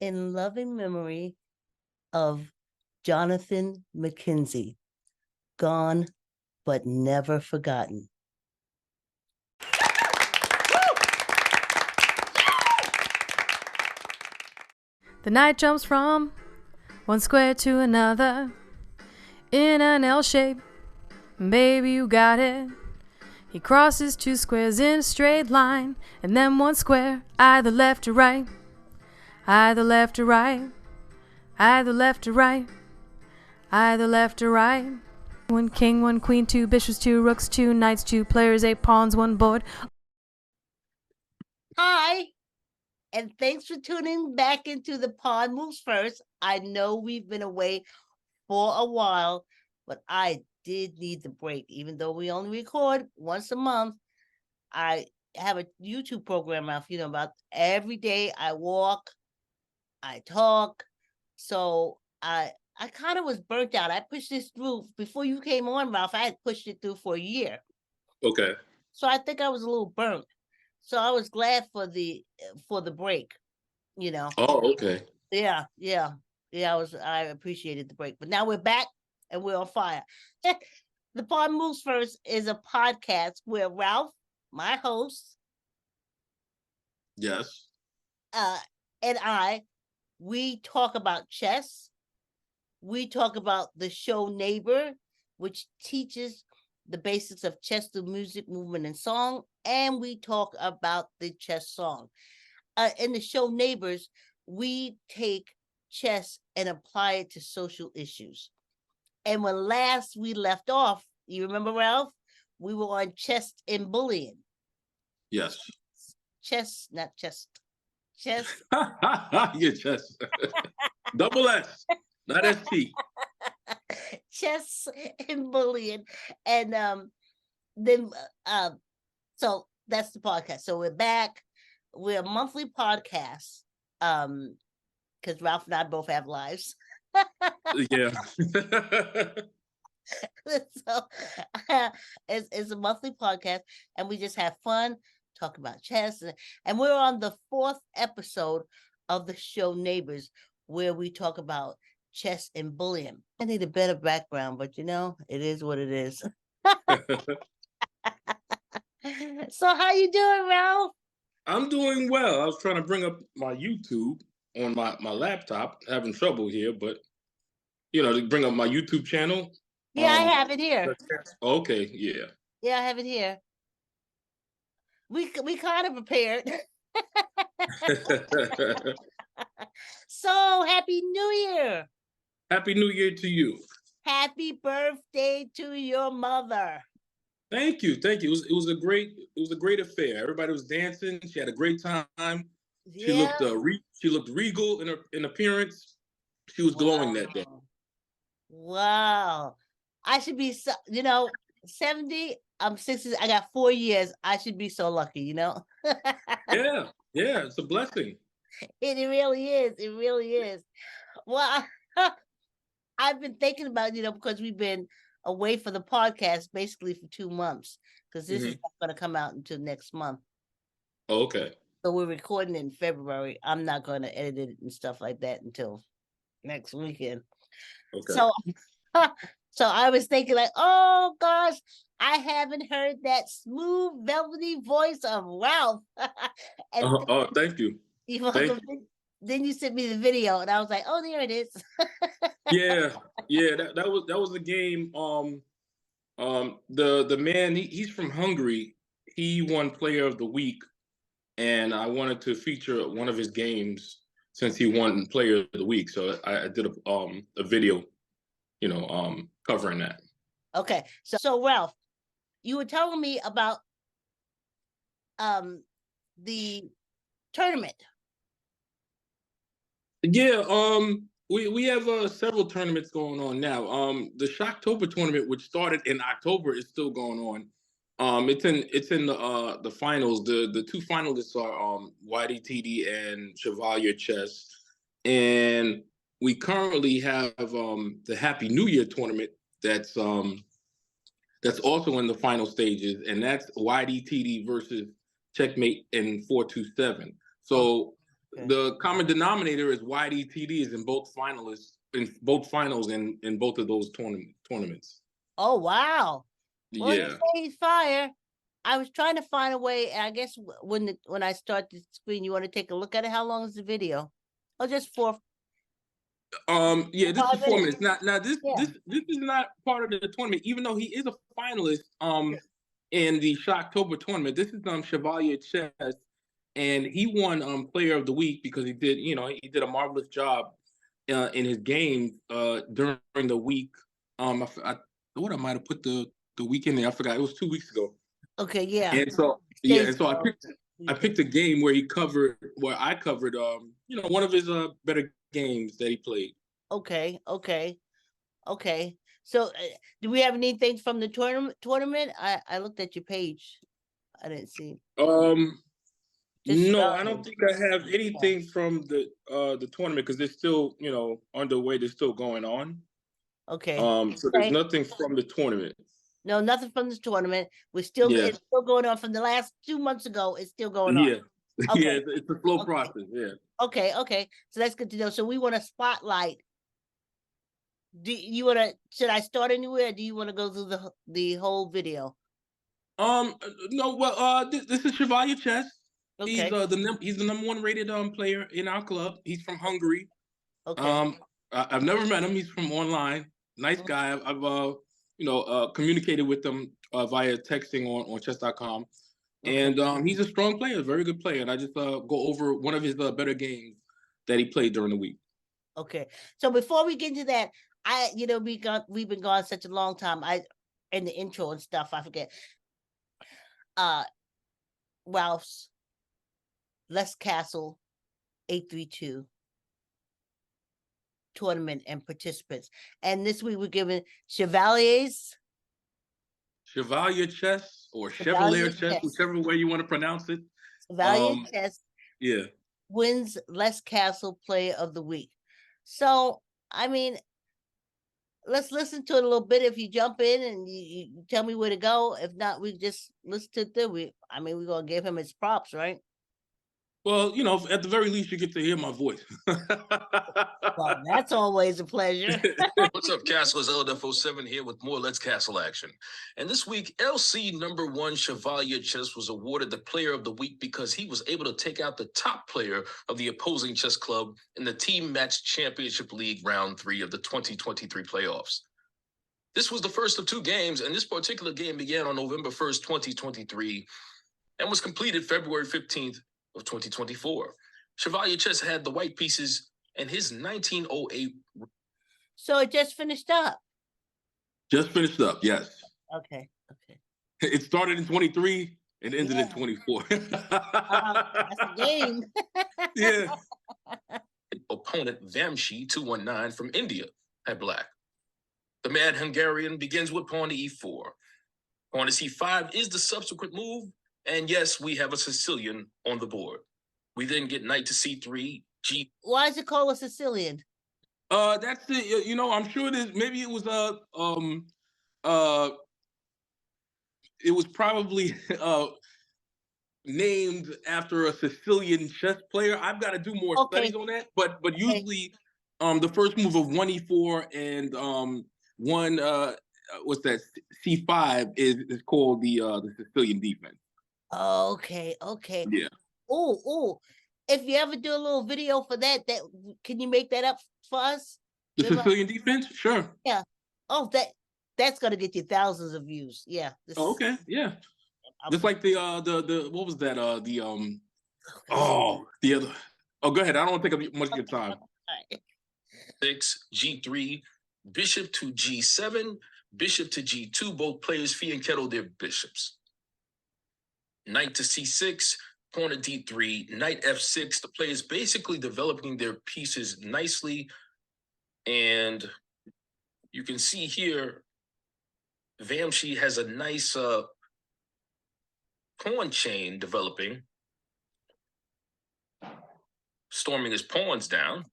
in loving memory of Jonathan McKenzie, gone but never forgotten. The knight jumps from one square to another in an L shape. Baby, you got it. He crosses two squares in a straight line, and then one square, either left or right. Either left or right. Either left or right. Either left or right. One king, one queen, two bishops, two rooks, two knights, two players, 8 pawns, one board. Hi, and thanks for tuning back into the Pawn Moves First. I know we've been away for a while, but I did need the break. Even though we only record once a month, I have a YouTube program out, about every day I walk, I talk. So I kind of was burnt out. I pushed this through before you came on, Ralph. I had pushed it through for a year. Okay. So I think I was a little burnt. So I was glad for the break, Oh, okay. Yeah. I appreciated the break. But now we're back and we're on fire. The Pawn Moves First is a podcast where Ralph, my host, Yes. and we talk about chess. We talk about the show Neighbor, which teaches the basics of chess through music, movement, and song. And we talk about the chess song. In the show Neighbors, we take chess and apply it to social issues. And when last we left off, you remember, Ralph? We were on chess and bullying. Yes. Chess, not chest. Chess. Your chest. Double S, not ST. Chess and bullying. And then so that's the podcast. So we're back. We're a monthly podcast. Because Ralph and I both have lives. Yeah. So it's a monthly podcast, and we just have fun, talk about chess, and we're on the 4th episode of the show Neighbors, where we talk about chess and bullying. I need a better background, but it is what it is. So how you doing, Ralph? I'm doing well. I was trying to bring up my YouTube on my laptop, having trouble here, but to bring up my YouTube channel. Yeah, I have it here. Okay, yeah. Yeah, I have it here. We kind of prepared. So happy New Year! Happy New Year to you. Happy birthday to your mother. Thank you. It was a great affair. Everybody was dancing. She had a great time. She looked regal in appearance. She was glowing that day. Wow. I should be 70. I'm 60. I got 4 years. I should be so lucky, Yeah, it's a blessing. It really is. It really is. Well, I've been thinking about, because we've been away for the podcast basically for 2 months, because this is not going to come out until next month. Okay. So we're recording in February. I'm not going to edit it and stuff like that until next weekend. Okay. So I was thinking like, oh gosh, I haven't heard that smooth, velvety voice of Ralph. Oh, thank you. Then you sent me the video, and I was like, oh, there it is. Yeah. That was the game. The man, he's from Hungary. He won Player of the Week, and I wanted to feature one of his games since he won Player of the Week. So I did a video, covering that. Okay, so Ralph, you were telling me about the tournament. Yeah, we have several tournaments going on now. The Shocktober tournament, which started in October, is still going on. It's in the finals. The 2 finalists are YDTD and Chevalier Chess, and we currently have the Happy New Year tournament that's also in the final stages, and that's YDTD versus Checkmate in 427. So The common denominator is wide ETDs in both finalists, in both finals, in both of those tournaments. Oh wow! Well, you Yeah. say he's fire. I was trying to find a way. I guess when I start the screen, you want to take a look at it. How long is the video? Oh, just 4. Yeah, this is 5 4 minutes. minutes. Now this Yeah. this is not part of the tournament, even though he is a finalist in the Shocktober tournament. This is Chevalier Chess, and he won Player of the Week because he did he did a marvelous job in his games during the week. I thought I might have put the week in there. I forgot. It was 2 weeks ago. Okay, yeah. And so I picked a game where I covered one of his better games that he played. Okay. So, do we have anything from the tournament? I looked at your page. I didn't see. No, I don't think I have anything from the tournament because they're still underway. They're still going on. Okay. So there's nothing from the tournament. No, nothing from this tournament. It's still going on from the last 2 months ago. It's still going on. Yeah. Okay. Yeah, it's a slow process. Yeah. Okay. So that's good to know. So we want to spotlight. Should I start anywhere? Or do you want to go through the whole video? No, well, this is Chevalier Chess. Okay. He's the #1 rated player in our club. He's from Hungary. Okay. I've never met him. He's from online. Nice guy. I've communicated with him via texting on chess.com. And he's a strong player, very good player. And I just go over one of his better games that he played during the week. Okay. So before we get into that, we've been gone such a long time. In the intro and stuff, I forget. Ralph's Les Castle 832 tournament and participants. And this week we're giving Chevalier Chess or Chevalier Chess, whichever way you want to pronounce it. Chevalier Chess wins Les Castle Player of the Week. So, I mean, let's listen to it a little bit. If you jump in and you tell me where to go. If not, we just listen to it. We're going to give him his props, right? Well, at the very least, you get to hear my voice. Well, that's always a pleasure. What's up, Castlers? LDF07 here with more Let's Castle action. And this week, LC #1 Chevalier Chess was awarded the Player of the Week because he was able to take out the top player of the opposing chess club in the Team Match Championship League Round 3 of the 2023 playoffs. This was the first of 2 games, and this particular game began on November 1st, 2023, and was completed February 15th, of 2024. Chevalier Chess had the white pieces and his 1908. So it just finished up. Just finished up, yes. Okay. It started in 23 and ended in 24. That's a game. Yeah. Opponent Vamshi 219 from India had black. The mad Hungarian begins with pawn to e4. Pawn to c5 is the subsequent move. And yes, we have a Sicilian on the board. We then get knight to c3, g. Why is it called a Sicilian? That's it. I'm sure maybe it was it was probably named after a Sicilian chess player. I've got to do more studies on that. But usually, the first move of 1e4 and one what's that c5 is called the Sicilian defense. Okay. Yeah. Oh. If you ever do a little video for that can you make that up for us? The Sicilian defense? Sure. Yeah. Oh, that's gonna get you thousands of views. Yeah. Okay. Yeah. Just like the what was that? The other. Oh, go ahead. I don't want to take up much of your time. 6, g3, bishop to g7, bishop to g2. Both players fee and kettle their bishops. Knight to c6, pawn to d3, knight f6. The players basically developing their pieces nicely. And you can see here, Vamshi has a nice pawn chain developing, storming his pawns down.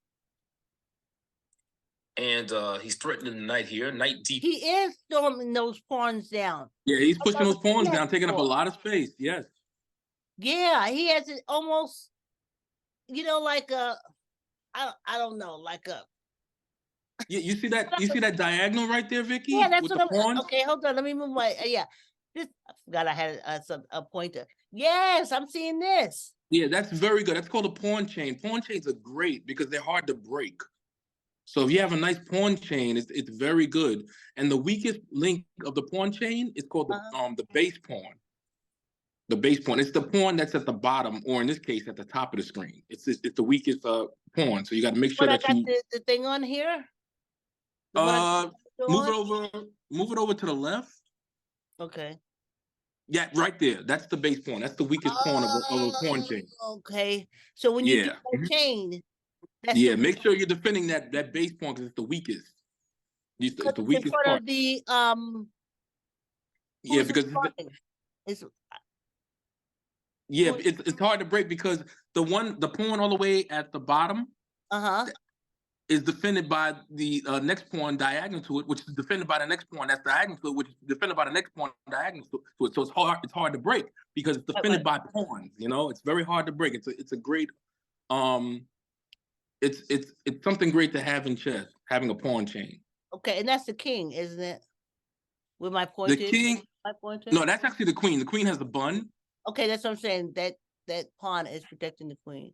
And he's threatening the knight here. Knight d. He is storming those pawns down. Yeah, he's pushing those pawns down, taking up a lot of space. Yes. Yeah, he has it almost. like I don't know, like a You see that? You see that diagonal right there, Vicky, yeah, that's with what the I'm pawns? okay, hold on, let me move my yeah. This I forgot I had a pointer. Yes, I'm seeing this. Yeah, that's very good. That's called a pawn chain. Pawn chains are great because they're hard to break. So if you have a nice pawn chain, it's very good. And the weakest link of the pawn chain is called the base pawn. The base pawn. It's the pawn that's at the bottom, or in this case, at the top of the screen. It's the weakest pawn. So you got to make sure But I that got you the thing on here. The one I got move on? it over. Move it over to the left. Okay. Yeah, right there. That's the base pawn. That's the weakest pawn of a pawn chain. Okay. So when you do Yeah. that chain, that's Yeah, make sure you're defending that base pawn because it's the weakest. It's because the it's in weakest front pawn. of the Yeah, who's because it's yeah, it's hard to break because the pawn all the way at the bottom is defended by the next pawn diagonal to it, which is defended by the next pawn that's diagonal to it, which is defended by the next pawn diagonal to it. So it's hard to break because it's defended by pawns. It's very hard to break. It's a great it's something great to have in chess, having a pawn chain. Okay, and that's the king, isn't it? With my The pointer. king. My pointer? No, that's actually the queen. The queen has the bun. Okay, that's what I'm saying. That pawn is protecting the queen,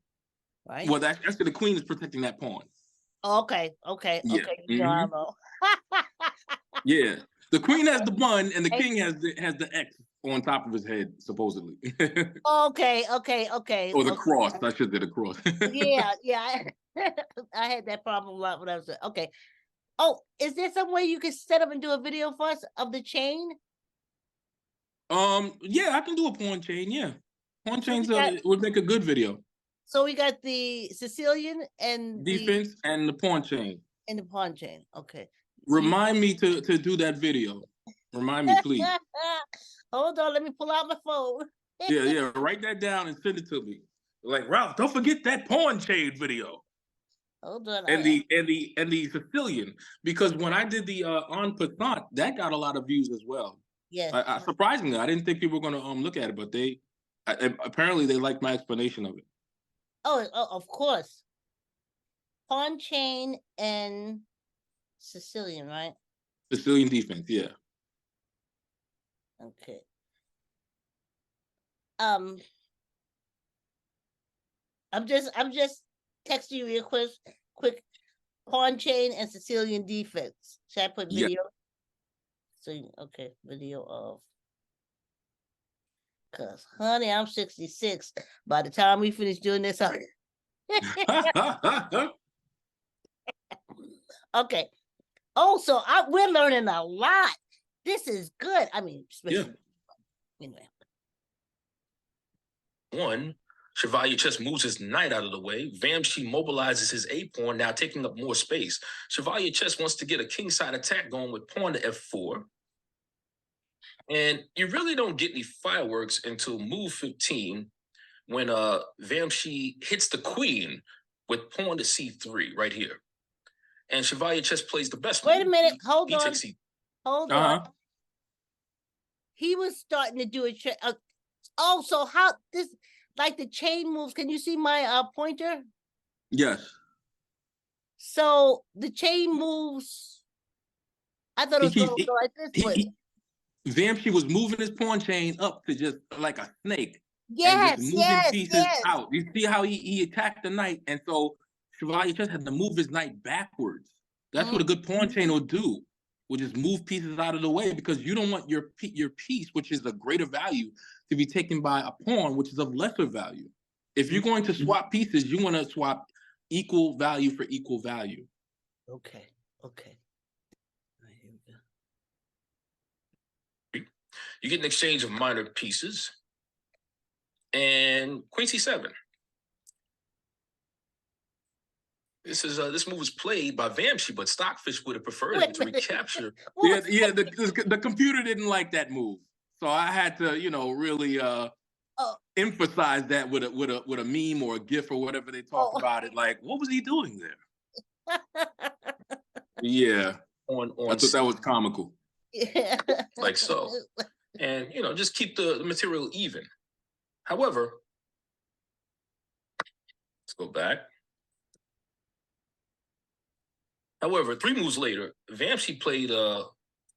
right? Well, that's actually the queen is protecting that pawn. Okay. Yeah. Bravo. Yeah. The queen has the bun, and the king has the X on top of his head, supposedly. Okay. Or the cross. I should say the cross. Yeah. I had that problem a lot when I was okay. Oh, is there some way you can set up and do a video for us of the chain? Yeah, I can do a pawn chain. Yeah, pawn chains got- would make a good video. So we got the Sicilian and Defense and the pawn chain. and the pawn chain. Okay. Remind me to do that video. Remind me, please. Hold on, let me pull out my phone. Yeah. Write that down and send it to me. Like, Ralph, don't forget that pawn chain video. Hold on. And the Sicilian, because when I did the en passant, that got a lot of views as well. Yeah. Surprisingly, I didn't think people were going to look at it, but they apparently they liked my explanation of it. Oh, of course. Pawn chain and Sicilian, right? Sicilian defense, yeah. Okay. I'm just texting you real quick. Pawn chain and Sicilian defense. Should I put video? Yeah. So okay, video of. Cause honey, I'm 66. By the time we finish doing this, okay. Also, we're learning a lot. This is good. I mean, especially anyway. One, Chevalier Chess moves his knight out of the way. Vamshi mobilizes his A pawn, now taking up more space. Chevalier Chess wants to get a kingside attack going with pawn to F4. And you really don't get any fireworks until move 15 when Vamshi hits the queen with pawn to C3 right here. And Chevalier Chess plays the best Wait a minute, hold on. He was starting to do it. So how this, like the chain moves, can you see my pointer? Yes. So the chain moves, I thought it was going to go like this, but... Vamshi was moving his pawn chain up to just like a snake. Yes, and just moving pieces out. You see how he attacked the knight, and so Chevalier Chess had to move his knight backwards. That's what a good pawn chain will do. Will just move pieces out of the way because you don't want your piece, which is a greater value, to be taken by a pawn, which is of lesser value. If you're going to swap pieces, you want to swap equal value for equal value. Okay. You get an exchange of minor pieces. And Queen C7. This move was played by Vamshi, but Stockfish would have preferred it to recapture. The computer didn't like that move. So I had to, really emphasize that with a meme or a GIF or whatever they talk about it. Like, what was he doing there? Yeah. I thought that was comical. Yeah. Like so. And, just keep the material even. However, let's Go back. However, 3 moves later, Vamshi played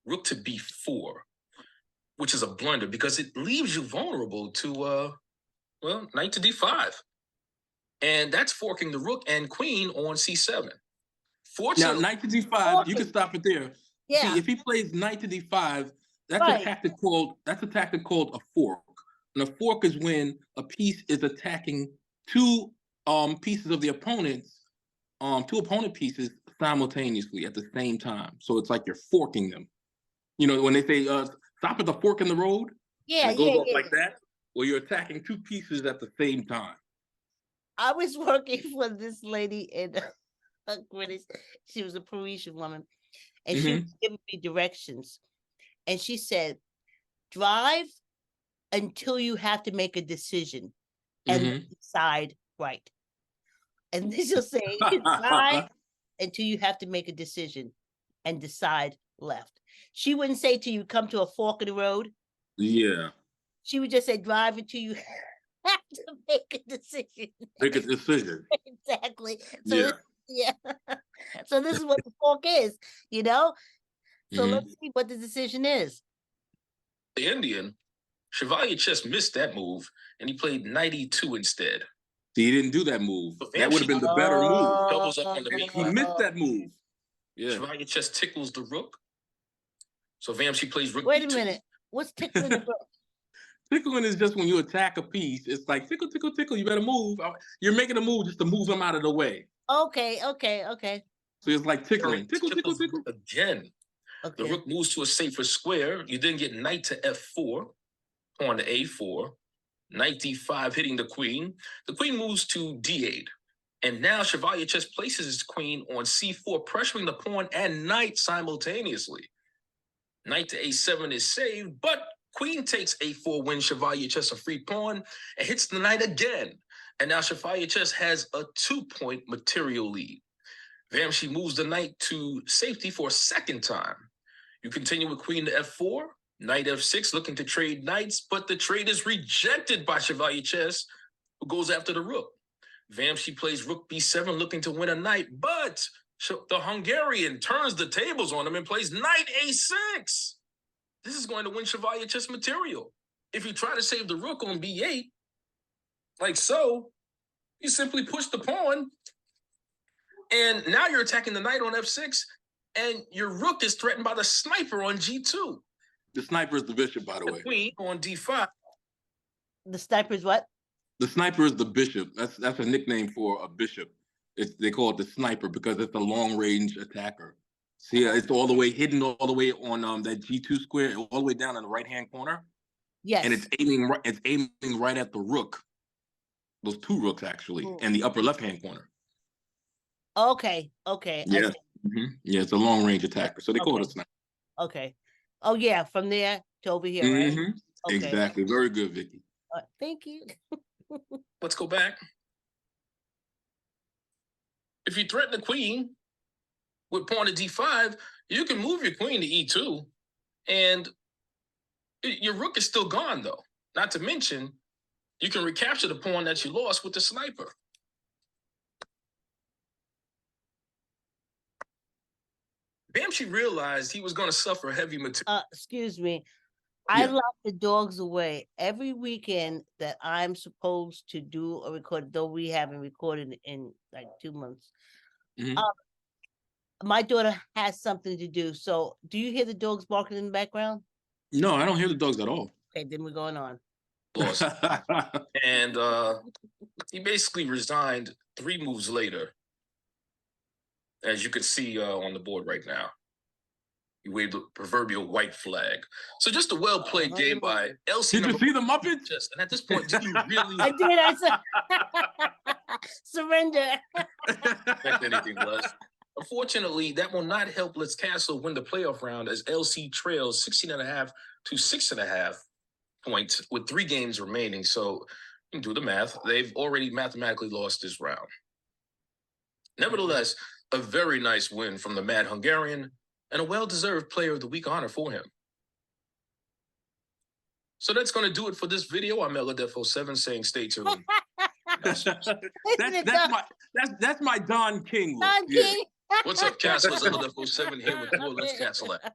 rook to b4, which is a blunder because it leaves you vulnerable to knight to d5. And that's forking the rook and queen on c7. Now, Fortunately, knight to d5, you can stop it there. Yeah. See, if he plays knight to d5, that's Right. a tactic called a fork. And a fork is when a piece is attacking two pieces of the opponent's two opponent pieces simultaneously at the same time. So it's like you're forking them. You know, when they say stop at the fork in the road, Yeah, and it goes yeah, off yeah. like that, well, you're attacking two pieces at the same time. I was working for this lady in Greenwich. She was a Parisian woman, and she was giving me directions. And she said, drive until you have to make a decision and decide right. And then she'll say, drive until you have to make a decision and decide left. She wouldn't say to you, come to a fork in the road. Yeah. She would just say, drive until you have to make a decision. Make a decision. Exactly. So Yeah. yeah. So this is what the fork is, you know? So Mhm. let's see what the decision is. the Indian, Chevalier Chess missed that move, and he played knight e2 instead. See, he didn't do that move. So That would have been the better move. doubles up on the He missed that move. Yeah. Chevalier Chess tickles the rook. So Vamshi plays rook Wait a b2. minute. What's tickling the rook? Tickling is just when you attack a piece. It's like tickle, tickle, tickle. You better move. You're making a move just to move them out of the way. Okay. So it's like tickling. Tickle, tickle, Tickles tickle. again. The Okay. rook moves to a safer square. You then get knight to f4, pawn to a4, knight d5 hitting the queen. The queen moves to d8. And now Chevalier Chess places his queen on c4, pressuring the pawn and knight simultaneously. Knight to a7 is saved, but queen takes a4, wins Chevalier Chess a free pawn, and hits the knight again. And now Chevalier Chess has a 2-point material lead. Vamshi moves the knight to safety for a second time. You continue with queen to f4, knight f6, looking to trade knights, but the trade is rejected by Chevalier Chess, who goes after the rook. Vamshi plays rook b7, looking to win a knight, but the Hungarian turns the tables on him and plays knight a6. This is going to win Chevalier Chess material. If you try to save the rook on b8, like so, you simply push the pawn, and now you're attacking the knight on f6, and your rook is threatened by the sniper on g2. The sniper is the bishop, by the way. Queen on d5. The sniper is what? The sniper is the bishop. That's a nickname for a bishop. They call it the sniper because it's a long-range attacker. See, it's all the way hidden, all the way on that G2 square, all the way down in the right-hand corner. Yes. And it's aiming right at the rook. Those two rooks, actually, and the upper left-hand corner. Okay. Yeah. Yeah, it's a long-range attacker. So they call it a sniper. Okay. Oh, yeah, from there to over here, right? Okay. Exactly. Very good, Vicky. Thank you. Let's go back. If you threaten the queen with pawn to d5, you can move your queen to e2, and your rook is still gone, though. Not to mention, you can recapture the pawn that you lost with the sniper. Vamshi realized he was going to suffer heavy material. Excuse me. I lock the dogs away every weekend that I'm supposed to do a record, though we haven't recorded in like 2 months. My daughter has something to do. So do you hear the dogs barking in the background? No, I don't hear the dogs at all. Okay, then we're going on. And he basically resigned 3 moves later, as you can see on the board right now. He waved the proverbial white flag. So just a well-played game by LC. Did you see the Muppets? And at this point, do you really I did. I said surrender. expect anything less? Unfortunately, that will not help Let's Castle win the playoff round, as LC trails 16.5 to 6.5 points with 3 games remaining. So you can do the math. They've already mathematically lost this round. Nevertheless, a very nice win from the Mad Hungarian, and a well-deserved Player of the Week honor for him. So that's going to do it for this video. I'm Ella Defo 7 saying stay tuned. That's my Don King look. Don King. What's up, Castle? It's LFO 7 here with more Let's Castle Action.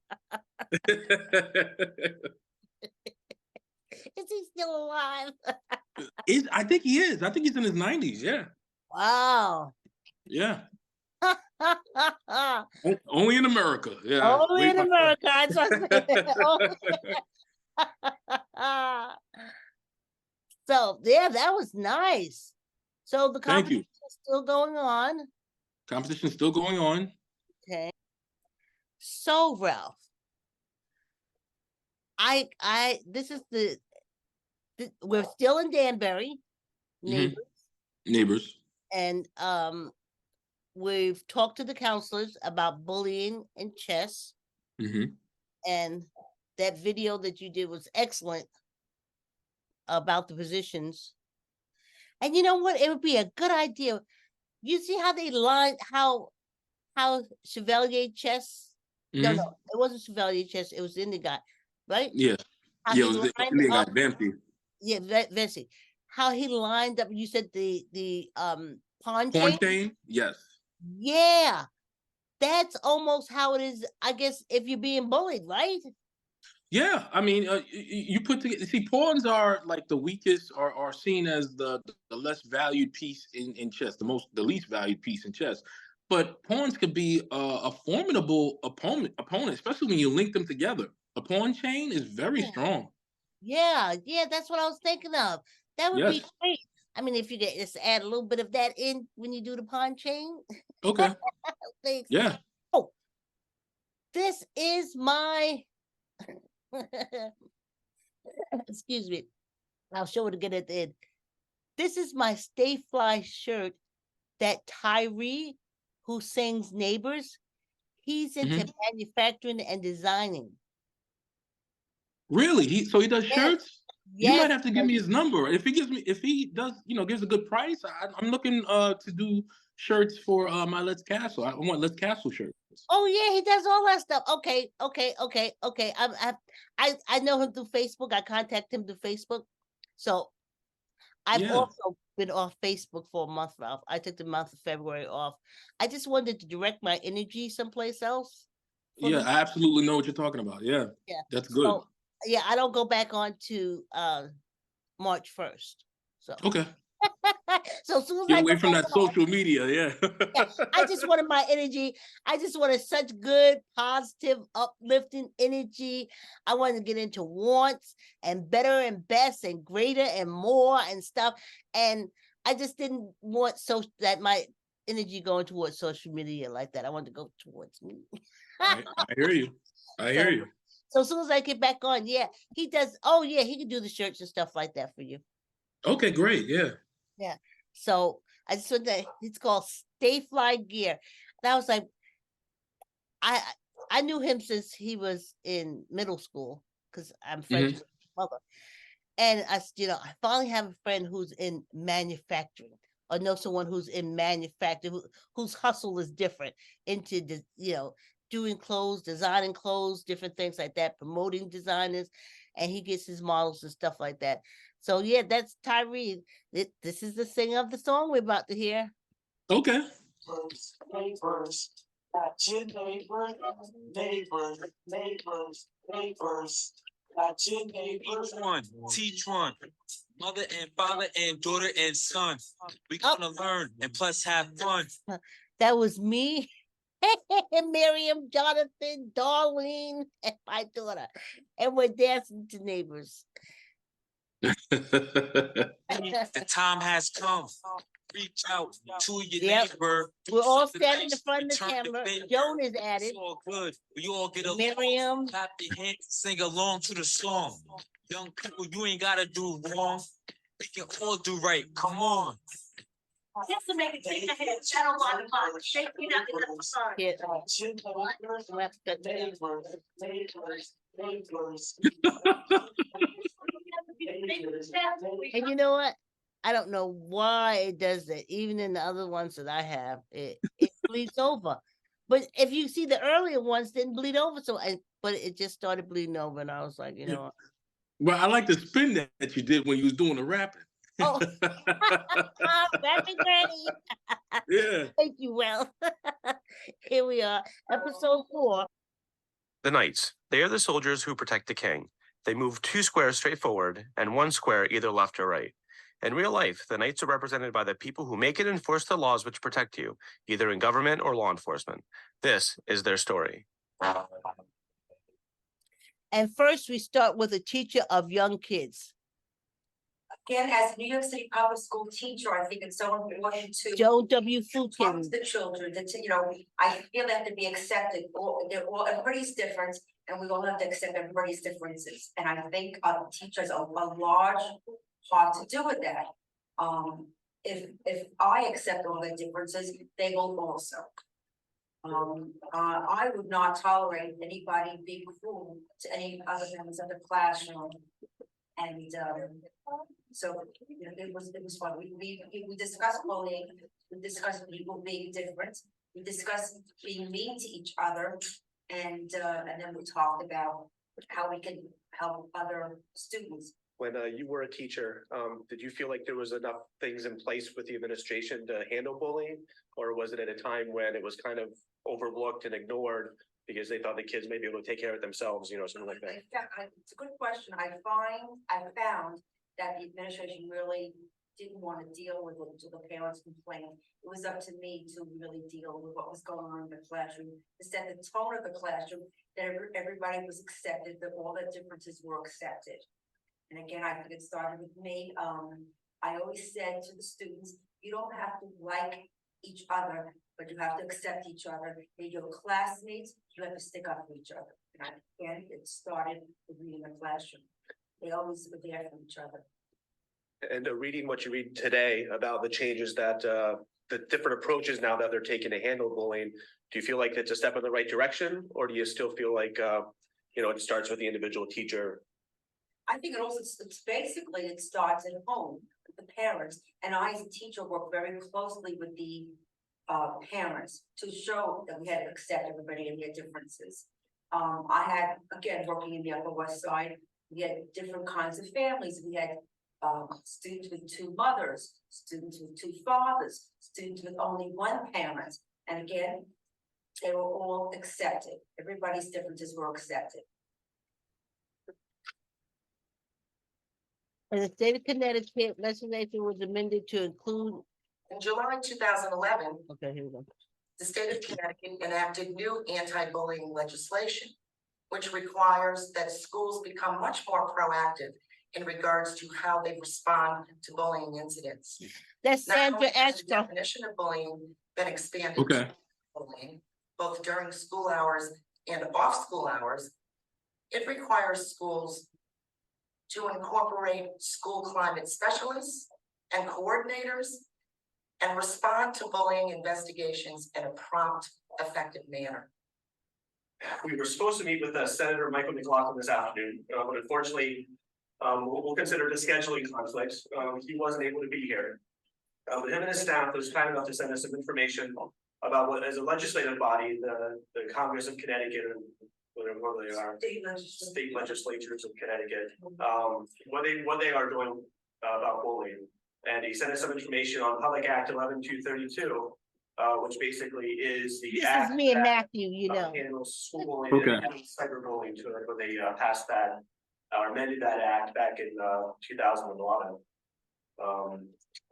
Is he still alive? I think he is. I think he's in his 90s. Yeah. Wow. Yeah. Only in America. Yeah. Only in America. That's what I'm So yeah, that was nice. So the competition is still going on. Competition still going on. Okay. So Ralph, this is we're still in Danbury, neighbors. Neighbors. And we've talked to the counselors about bullying in chess. And that video that you did was excellent about the positions. And you know what? It would be a good idea. You see how they lined how Chevalier chess? No, it wasn't Chevalier chess. It was Indian guy, right? Yeah. How it was the Indian guy, Velvety. Yeah, Vesey. How he lined up. You said the pawn chain? Yes. Yeah. That's almost how it is, I guess, if you're being bullied, right? Yeah, I mean, you put together. See, pawns are like the weakest, or are seen as the less valued piece in chess, the least valued piece in chess. But pawns could be a formidable opponent, especially when you link them together. A pawn chain is very strong. Yeah, that's what I was thinking of. That would be great. I mean, if you get just add a little bit of that in when you do the pawn chain. Okay. Yeah. Oh, this is my. Excuse me. I'll show it again at the end. This is my Stay Fly shirt that Tyree, who sings Neighbors, he's into manufacturing and designing. Really? So he does shirts? Yes. You might have to give me his number. If he does, gives a good price, I'm looking to do shirts for my Let's Castle. I want Let's Castle shirts. Oh yeah, he does all that stuff. Okay. I know him through Facebook. I contact him through Facebook. So I've also been off Facebook for a month, Ralph. I took the month of February off. I just wanted to direct my energy someplace else. Yeah, I absolutely know what you're talking about. Yeah. That's good. So, yeah, I don't go back on to March 1st. So okay. So as soon as get away from that social media, yeah, I just wanted my energy. I just wanted such good, positive, uplifting energy. I wanted to get into wants and better and best and greater and more and stuff. And I just didn't want that my energy going towards social media like that. I wanted to go towards me. I hear you. I hear you. So as soon as I get back on, he does. Oh yeah, he can do the shirts and stuff like that for you. Okay, great. Yeah. Yeah. So I just said that it's called Stay Fly Gear. And I was like, I knew him since he was in middle school because I'm friends with his mother. And I said, I finally have a friend who's in manufacturing, or know someone who's in manufacturing whose hustle is different into the, doing clothes, designing clothes, different things like that, promoting designers, and he gets his models and stuff like that. So yeah, that's Tyree. This is the singer of the song we're about to hear. Okay. Neighbors, got your neighbors, got your neighbors. Teach one, mother and father and daughter and son. We gonna learn and plus have fun. That was me. Miriam, Jonathan, Darlene, and my daughter, and we're dancing to Neighbors. The time has come. Reach out to your neighbor. We're all standing in front of the camera. Joan is at it. It's all good. We all get along. Miriam, clap your hands, sing along to the song. Young people, you ain't gotta do wrong. We can all do right. Come on. Just to make it take the head, channel on the box, shake me up in the sun. And you know what? I don't know why it does that. Even in the other ones that I have, it bleeds over. But if you see the earlier ones, didn't bleed over. But it just started bleeding over, and I was like, Well, I like the spin that you did when you was doing the rapping. Oh, very ready. Yeah. Thank you, Will. Here we are, episode 4. The knights. They are the soldiers who protect the king. They move 2 squares straight forward and 1 square either left or right. In real life, the knights are represented by the people who make and enforce the laws which protect you, either in government or law enforcement. This is their story. And first, we start with a teacher of young kids. Again, as a New York City public school teacher, I think it's so important to Joe W. talk Fukin. to the children, that, you know, I feel they have to be accepted, everybody's different, and we all have to accept everybody's differences, and I think teachers have a large part to do with that. If I accept all the differences, they will also. I would not tolerate anybody being cruel to any other members of the classroom, and so, you know, it was fun. We discussed bullying, we discussed people being different, we discussed being mean to each other, and then we talked about how we can help other students. When you were a teacher, did you feel like there was enough things in place with the administration to handle bullying? Or was it at a time when it was kind of overlooked and ignored because they thought the kids may be able to take care of themselves, you know, something like that? It's a good question. I found that the administration really didn't want to deal with it until the parents complained. It was up to me to really deal with what was going on in the classroom, to set the tone of the classroom, that everybody was accepted, that all the differences were accepted. And again, I think it started with me. I always said to the students, you don't have to like each other, but you have to accept each other. They're your classmates, you have to stick up for each other. And it started with me in the classroom. They always were there for each other. And reading what you read today about the changes that the different approaches now that they're taking to handle bullying, do you feel like it's a step in the right direction, or do you still feel like you know, it starts with the individual teacher? I think it's basically, it starts at home with the parents, and I as a teacher work very closely with the parents to show that we had to accept everybody and their differences. I had, again, working in the Upper West Side, we had different kinds of families. We had students with 2 mothers, students with 2 fathers, students with only 1 parent, and again, they were all accepted. Everybody's differences were accepted. In the state of Connecticut, legislation was amended to include. In July 2011, Okay, here we go. the state of Connecticut enacted new anti-bullying legislation, which requires that schools become much more proactive in regards to how they respond to bullying incidents. That's Not Sandra only has the Ashcroft. definition of bullying been expanded Okay. to bullying, both during school hours and off school hours, it requires schools to incorporate school climate specialists and coordinators and respond to bullying investigations in a prompt, effective manner. We were supposed to meet with Senator Michael McLaughlin this afternoon, but unfortunately, we'll consider the scheduling conflict. He wasn't able to be here. But him and his staff was kind enough to send us some information about what, as a legislative body, the Congress of Connecticut, or whatever they are, state legislatures of Connecticut, what they are doing about bullying. And he sent us some information on Public Act 11232, which basically is the This act is me and that, Matthew, you know. handles school bullying Okay. and cyberbullying to it, when they passed that, or amended that act back in 2011.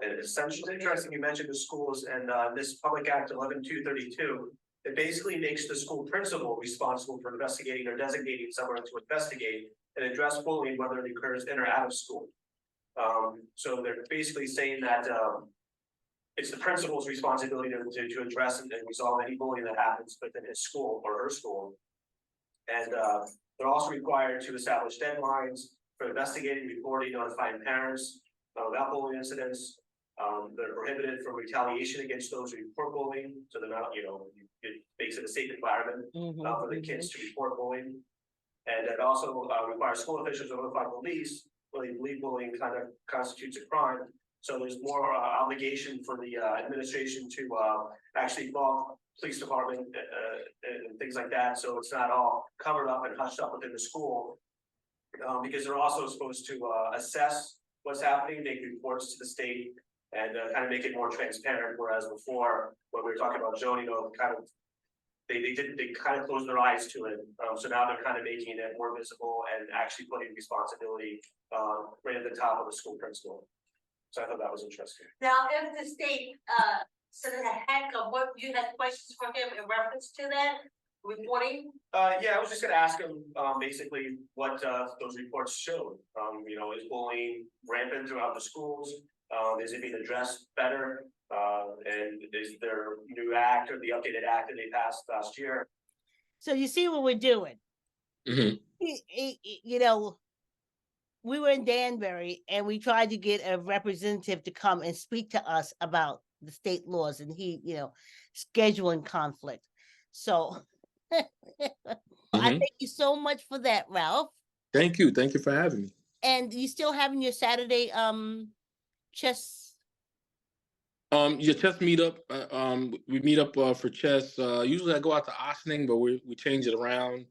And essentially interesting, you mentioned the schools, and this Public Act 11232, it basically makes the school principal responsible for investigating or designating someone to investigate and address bullying, whether it occurs in or out of school. So they're basically saying that it's the principal's responsibility to address and resolve any bullying that happens within his school or her school. And they're also required to establish deadlines for investigating, reporting, notifying parents about bullying incidents. They're prohibited from retaliation against those who report bullying, so they're not, you know, it makes it a safe environment for the kids to report bullying. And it also requires school officials to notify police when they believe bullying kind of constitutes a crime. So there's more obligation for the administration to actually involve police department and things like that. So it's not all covered up and hushed up within the school, because they're also supposed to assess what's happening, make reports to the state, and kind of make it more transparent, whereas before, when we were talking about zoning, kind of, they kind of closed their eyes to it. So now they're kind of making it more visible and actually putting responsibility right at the top of the school principal. So I thought that was interesting. Now, if the state, Senator Hancock, what, you had questions for him in reference to that reporting? Yeah, I was just gonna ask him, basically what, those reports showed. You know, is bullying rampant throughout the schools? Is it being addressed better? And is there a new act or the updated act that they passed last year? So you see what we're doing. Mhm. You know, we were in Danbury and we tried to get a representative to come and speak to us about the state laws, and he, you know, scheduling conflict. So I Mhm. thank you so much for that, Ralph. Thank you for having me. And you still having your Saturday chess? Your chess meetup. We meet up for chess. Usually I go out to Ossining, but we change it around.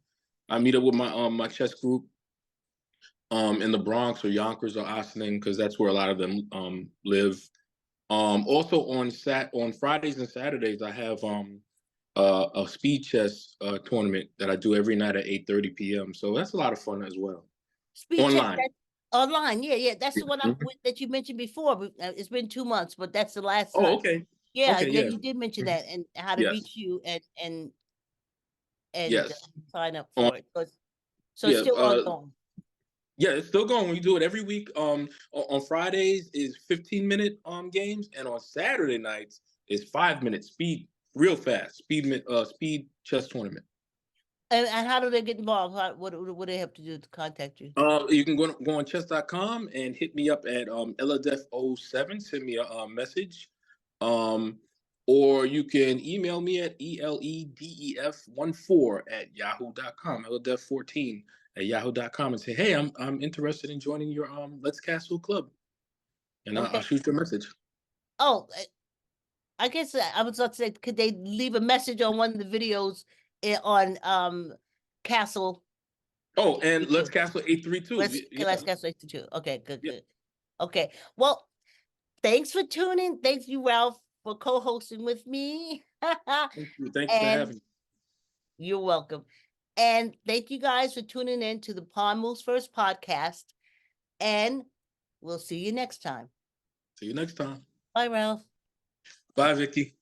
I meet up with my chess group in the Bronx or Yonkers or Ossining, because that's where a lot of them live. Also on Fridays and Saturdays I have a speed chess tournament that I do every night at 8:30 p.m. So that's a lot of fun as well. Speed Online. chess, online, yeah. That's the one Mhm. that you mentioned before. It's been 2 months, but that's the last Oh, time. okay. Yeah, Okay, yeah, yeah. you did mention Mhm. that, and how to Yes. reach you and Yes. sign up On, for it. So it's yeah, still ongoing. yeah, it's still going. We do it every week. On Fridays is 15-minute games, and on Saturday nights is 5-minute speed, real fast speed chess tournament. And how do they get involved? What do they have to do to contact you? You can go on chess.com and hit me up at eladef07. Send me a message, or you can email me at eledef14 at yahoo.com and say, hey, I'm interested in joining your Let's Castle club, and I'll Okay. shoot you a message. Oh, I guess I was about to say, could they leave a message on one of the videos on Castle? Oh, and Let's Castle 832. Let's Yeah. Castle 832. Okay, good, Yeah. good. Okay, well, thanks for tuning. Thank you, Ralph, for co-hosting with me. Thank you. Thanks for And having me. you're welcome. And thank you guys for tuning in to the Pond Moves First podcast. And we'll see you next time. See you next time. Bye, Ralph. Bye, Vicky.